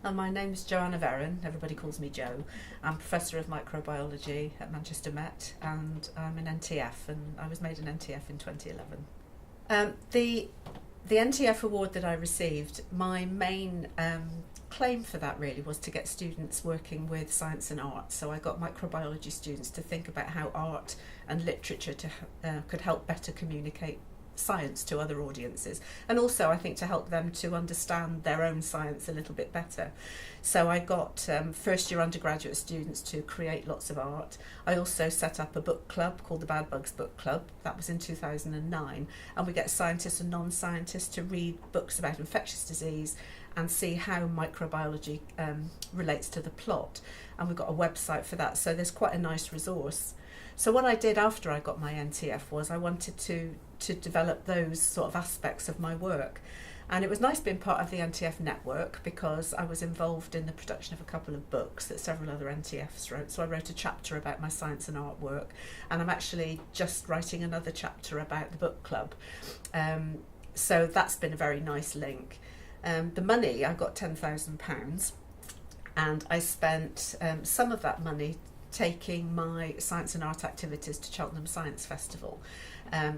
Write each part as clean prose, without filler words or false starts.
My name's Joanna Verran, everybody calls me Jo. I'm Professor of Microbiology at Manchester Met and I'm an NTF, and I was made an NTF in 2011. The NTF award that I received, my main claim for that really was to get students working with science and art. So I got microbiology students to think about how art and literature could help better communicate science to other audiences, and also I think to help them to understand their own science a little bit better. So I got first year undergraduate students to create lots of art. I also set up a book club called the Bad Bugs Book Club. That was in 2009, and we get scientists and non-scientists to read books about infectious disease and see how microbiology relates to the plot, and we've got a website for that, so there's quite a nice resource. So what I did after I got my NTF was I wanted to develop those sort of aspects of my work. And it was nice being part of the NTF network because I was involved in the production of a couple of books that several other NTFs wrote. So I wrote a chapter about my science and art work, and I'm actually just writing another chapter about the book club. So that's been a very nice link. The money, I got £10,000, and I spent some of that money taking my science and art activities to Cheltenham Science Festival.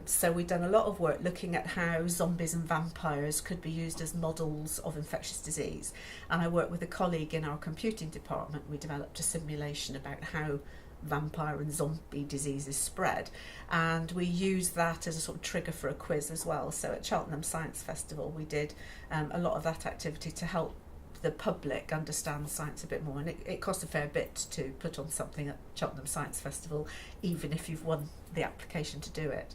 So we've done a lot of work looking at how zombies and vampires could be used as models of infectious disease, and I worked with a colleague in our computing department. We developed a simulation about how vampire and zombie diseases spread, and we used that as a sort of trigger for a quiz as well. So at Cheltenham Science Festival we did a lot of that activity to help the public understand science a bit more, and it costs a fair bit to put on something at Cheltenham Science Festival, even if you've won the application to do it.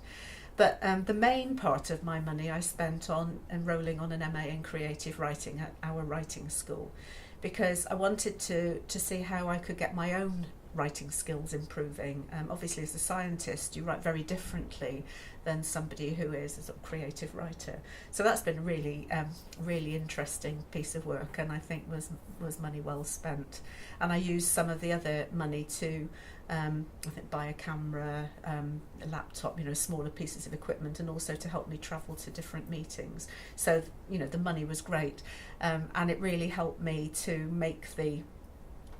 But the main part of my money I spent on enrolling on an MA in creative writing at our writing school, because I wanted to see how I could get my own writing skills improving. Obviously as a scientist you write very differently than somebody who is a sort of creative writer, so that's been a really interesting piece of work, and I think was money well spent. And I used some of the other money to I think buy a camera, a laptop, smaller pieces of equipment, and also to help me travel to different meetings. So the money was great, and it really helped me to make the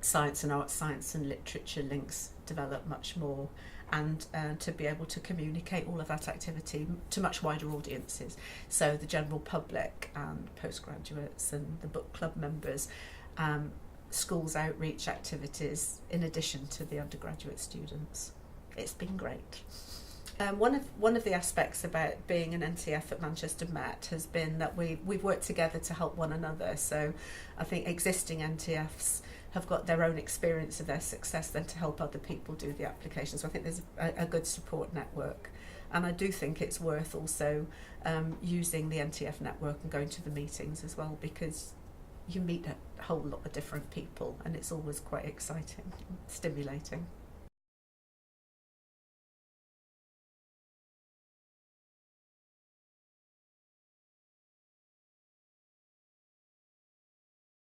science and art, science and literature links develop much more, and to be able to communicate all of that activity to much wider audiences, so the general public and postgraduates and the book club members, schools outreach activities in addition to the undergraduate students. It's been great. One of the aspects about being an NTF at Manchester Met has been that we've worked together to help one another. So I think existing NTFs have got their own experience of their success then to help other people do the application. So I think there's a good support network, and I do think it's worth also using the NTF network and going to the meetings as well, because you meet a whole lot of different people and it's always quite exciting, stimulating.